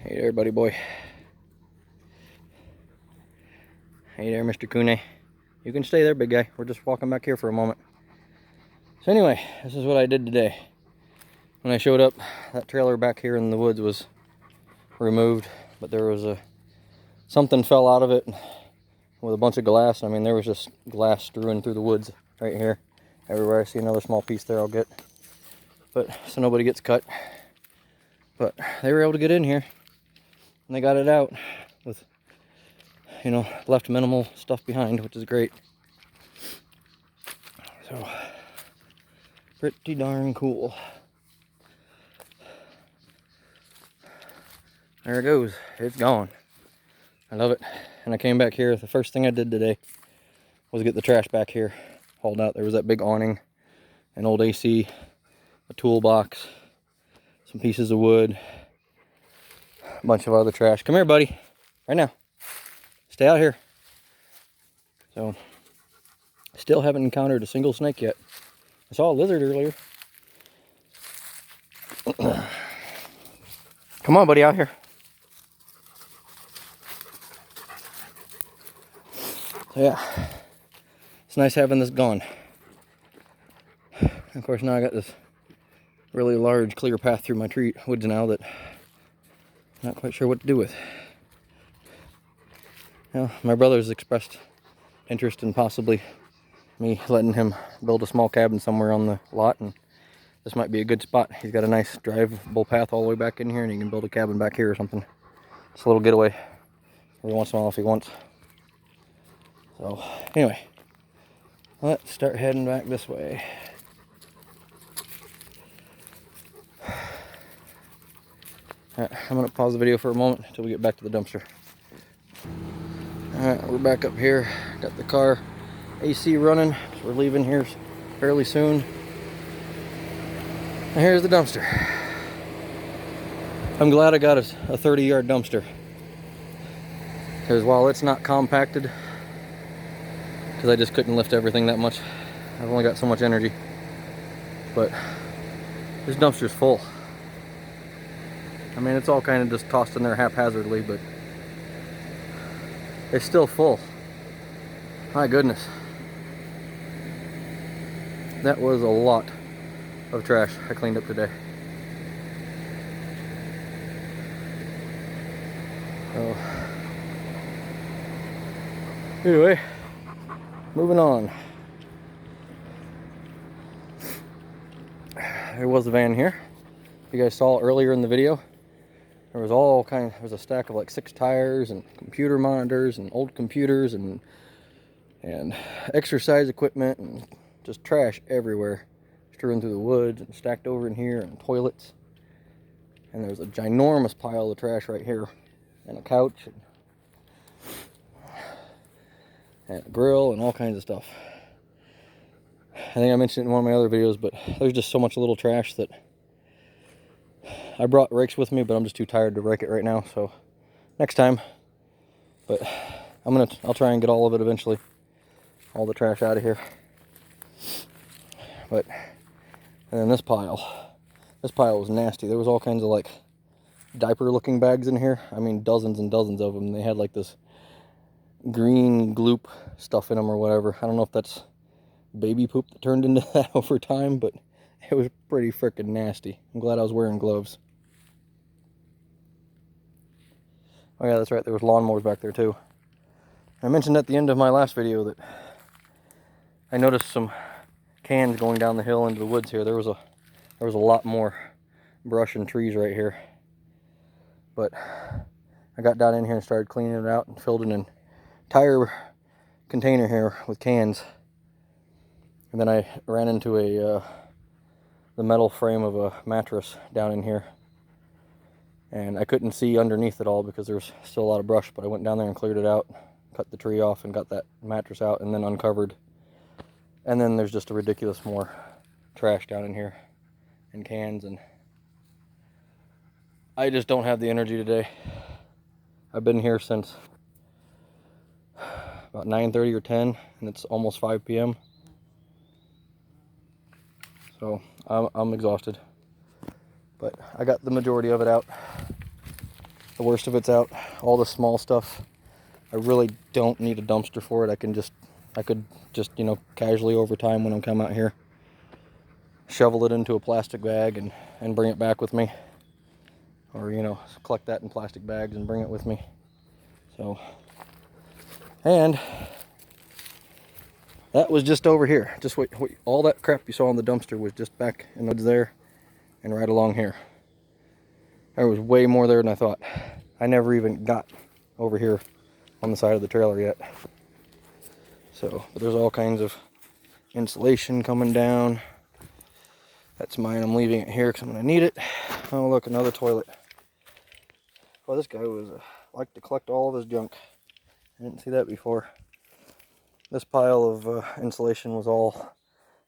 Hey there, buddy boy. Hey there, Mr. Kune. You can stay there, big guy. We're just walking back here for a moment. So anyway, this is what I did today. When I showed up, that trailer back here in the woods was removed, but there was something fell out of it with a bunch of glass. I mean, there was just glass strewn through the woods right here. Everywhere I see another small piece there, I'll get. But so nobody gets cut. But they were able to get in here, and they got it out with, you know, left minimal stuff behind, which is great. So, pretty darn cool. There it goes. It's gone. I love it. And I came back here. The first thing I did today was get the trash back here hauled out. There was that big awning, an old AC, a toolbox, some pieces of wood, a bunch of other trash. Come here, buddy. Right now. Stay out here. So, still haven't encountered a single snake yet. I saw a lizard earlier. Come on, buddy, out here. So yeah, it's nice having this gone. Of course, now I got this really large clear path through my woods now that I'm not quite sure what to do with. Well, my brother's expressed interest in possibly me letting him build a small cabin somewhere on the lot, and this might be a good spot. He's got a nice drivable path all the way back in here, and he can build a cabin back here or something. It's a little getaway every once in a while if he wants. So anyway, let's start heading back this way. Alright, I'm going to pause the video for a moment until we get back to the dumpster. Alright, we're back up here. Got the car AC running. So we're leaving here fairly soon. And here's the dumpster. I'm glad I got a 30-yard dumpster. Because while it's not compacted, because I just couldn't lift everything that much, I've only got so much energy. But this dumpster's full. I mean, it's all kind of just tossed in there haphazardly, but it's still full. My goodness. That was a lot of trash I cleaned up today. So, anyway, moving on. There was a van here. You guys saw earlier in the video. There was a stack of like 6 tires and computer monitors and old computers and exercise equipment and just trash everywhere, strewn through the woods and stacked over in here, and toilets. And there's a ginormous pile of trash right here, and a couch and a grill and all kinds of stuff. I think I mentioned it in one of my other videos, but there's just so much little trash that I brought rakes with me, but I'm just too tired to rake it right now, so next time. But I'll try and get all of it eventually, all the trash out of here. But, and then this pile was nasty. There was all kinds of like diaper looking bags in here. I mean, dozens and dozens of them. They had like this green gloop stuff in them or whatever. I don't know if that's baby poop that turned into that over time, but it was pretty freaking nasty. I'm glad I was wearing gloves. Oh yeah, that's right, there was lawnmowers back there too. I mentioned at the end of my last video that I noticed some cans going down the hill into the woods here. There was a lot more brush and trees right here. But I got down in here and started cleaning it out and filled in an entire container here with cans. And then I ran into the metal frame of a mattress down in here, and I couldn't see underneath it all because there's still a lot of brush, but I went down there and cleared it out, cut the tree off and got that mattress out, and then uncovered. And then there's just a ridiculous more trash down in here and cans, and I just don't have the energy today. I've been here since about 9:30 or 10, and it's almost 5 p.m. So I'm exhausted, but I got the majority of it out. The worst of it's out. All the small stuff, I really don't need a dumpster for it. I could just, you know, casually over time when I come out here, shovel it into a plastic bag and bring it back with me. Or, you know, collect that in plastic bags and bring it with me. So, and that was just over here. Just wait, all that crap you saw in the dumpster was just back in the woods there and right along here. There was way more there than I thought. I never even got over here on the side of the trailer yet. So, but there's all kinds of insulation coming down. That's mine. I'm leaving it here because I'm going to need it. Oh, look, another toilet. Well, this guy was like to collect all of his junk. I didn't see that before. This pile of insulation was all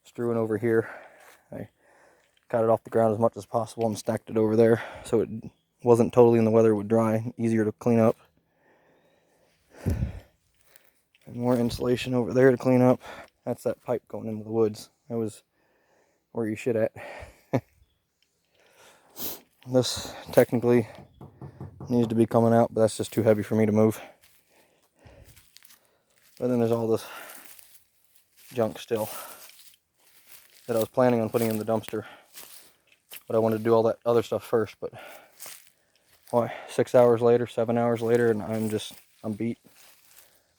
strewn over here. I got it off the ground as much as possible and stacked it over there so it wasn't totally in the weather, it would dry, easier to clean up. And more insulation over there to clean up. That's that pipe going into the woods. That was where you shit at. This technically needs to be coming out, but that's just too heavy for me to move. But then there's all this junk still that I was planning on putting in the dumpster. But I wanted to do all that other stuff first. But why, 6 hours later, 7 hours later, and I'm beat.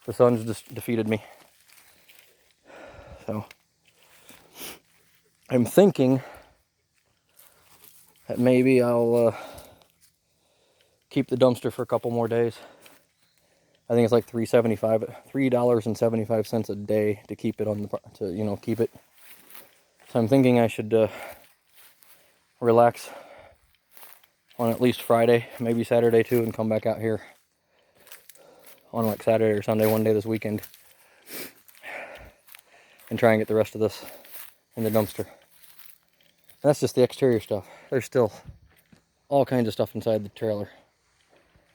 The sun's just defeated me. So I'm thinking that maybe I'll keep the dumpster for a couple more days. I think it's like $3.75 a day to keep it on the keep it. So I'm thinking I should relax on at least Friday, maybe Saturday too, and come back out here on like Saturday or Sunday one day this weekend and try and get the rest of this in the dumpster. And that's just the exterior stuff. There's still all kinds of stuff inside the trailer.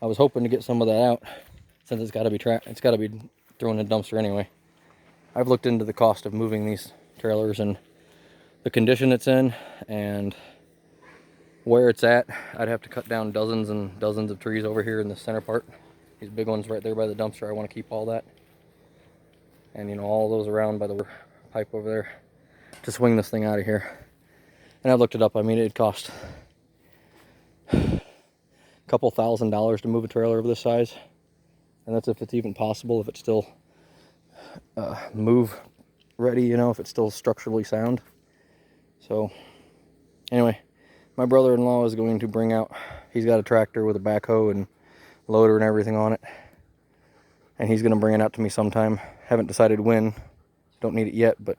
I was hoping to get some of that out since it's got to be thrown in a dumpster anyway. I've looked into the cost of moving these trailers and the condition it's in and where it's at. I'd have to cut down dozens and dozens of trees over here in the center part. These big ones right there by the dumpster, I want to keep all that. And you know, all those around by the pipe over there to swing this thing out of here. And I looked it up. I mean, it'd cost a couple $1,000s to move a trailer of this size. And that's if it's even possible, if it's still move ready, you know, if it's still structurally sound. So anyway, my brother-in-law is going to bring out, he's got a tractor with a backhoe and loader and everything on it. And he's going to bring it out to me sometime. Haven't decided when. Don't need it yet, but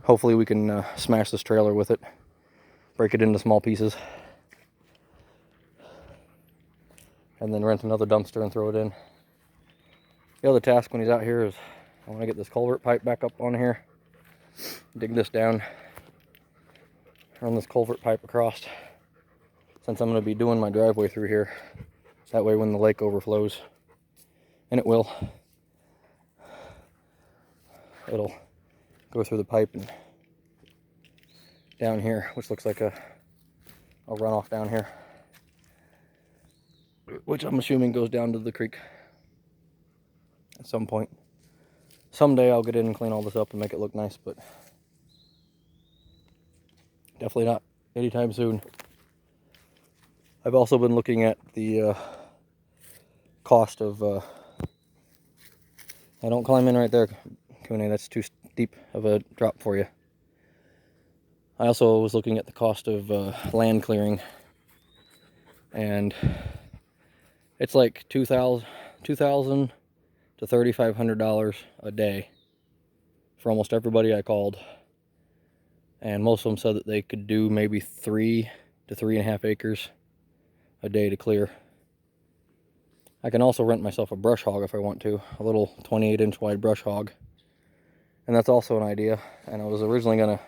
hopefully we can smash this trailer with it. Break it into small pieces. And then rent another dumpster and throw it in. The other task when he's out here is I want to get this culvert pipe back up on here. Dig this down. Run this culvert pipe across. Since I'm going to be doing my driveway through here. That way when the lake overflows, and it will, it'll go through the pipe and down here, which looks like a runoff down here, which I'm assuming goes down to the creek at some point. Someday I'll get in and clean all this up and make it look nice, but definitely not anytime soon. I've also been looking at the cost of don't climb in right there, Kune, that's too steep of a drop for you. I also was looking at the cost of land clearing, and it's like $2,000 to $3,500 a day for almost everybody I called, and most of them said that they could do maybe 3 to 3.5 acres a day to clear. I can also rent myself a brush hog if I want to, a little 28-inch wide brush hog. And that's also an idea. And I was originally going to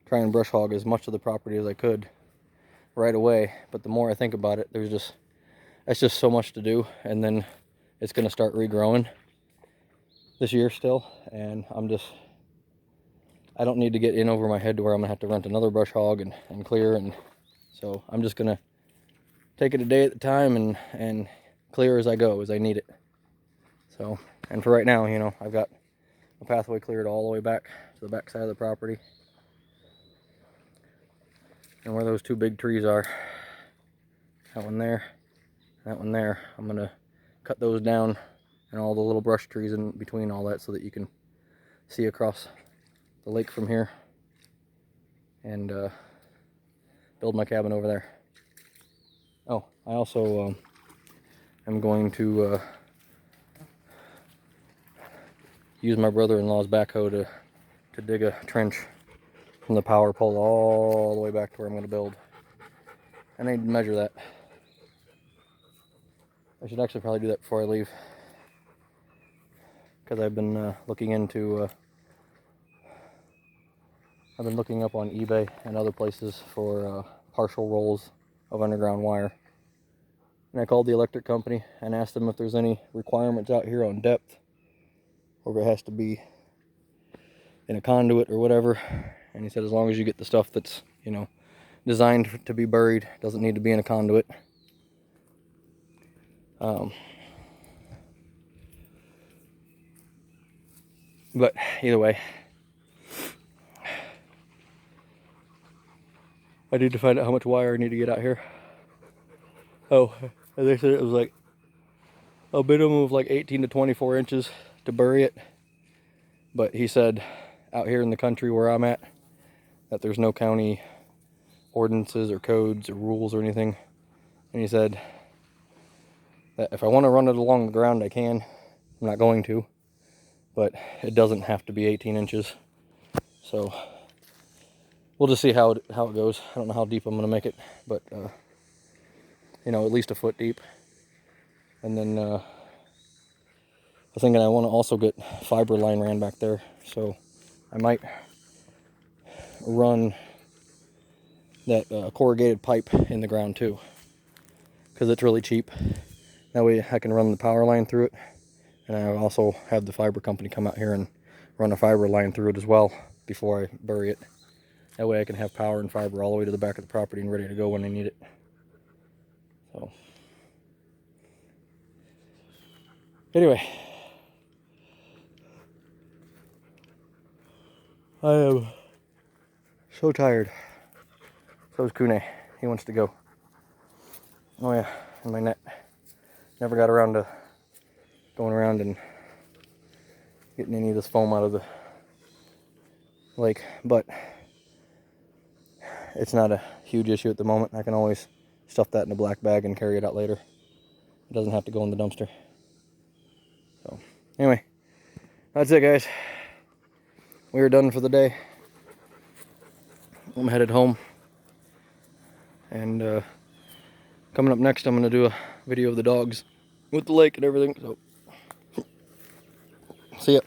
try and brush hog as much of the property as I could right away. But the more I think about it, it's just so much to do. And then it's going to start regrowing this year still. And I don't need to get in over my head to where I'm going to have to rent another brush hog and clear. And so I'm just going to take it a day at a time and clear as I go, as I need it. So, and for right now, you know, I've got a pathway cleared all the way back to the back side of the property. And where those two big trees are, that one there, that one there, I'm gonna cut those down, and all the little brush trees in between all that, so that you can see across the lake from here, and build my cabin over there. Oh, I also am going to use my brother-in-law's backhoe to dig a trench from the power pole all the way back to where I'm going to build. I need to measure that. I should actually probably do that before I leave, because I've been looking into I've been looking up on eBay and other places for partial rolls of underground wire. And I called the electric company and asked them if there's any requirements out here on depth, or if it has to be in a conduit or whatever. And he said as long as you get the stuff that's, you know, designed to be buried, doesn't need to be in a conduit. But either way, I need to find out how much wire I need to get out here. Oh, as they said, it was like a minimum of like 18 to 24 inches to bury it. But he said out here in the country where I'm at, that there's no county ordinances or codes or rules or anything. And he said that if I want to run it along the ground, I can. I'm not going to, but it doesn't have to be 18 inches. So we'll just see how it goes. I don't know how deep I'm going to make it, but you know, at least a foot deep. And then I'm thinking I want to also get fiber line ran back there, so I might run that corrugated pipe in the ground too, because it's really cheap. That way I can run the power line through it, and I also have the fiber company come out here and run a fiber line through it as well before I bury it. That way I can have power and fiber all the way to the back of the property and ready to go when I need it. So anyway, I am so tired. So is Kune. He wants to go. Oh yeah, and my net. Never got around to going around and getting any of this foam out of the lake, but it's not a huge issue at the moment. I can always stuff that in a black bag and carry it out later. It doesn't have to go in the dumpster. So anyway, that's it, guys. We are done for the day. I'm headed home, and coming up next, I'm going to do a video of the dogs with the lake and everything. So see ya.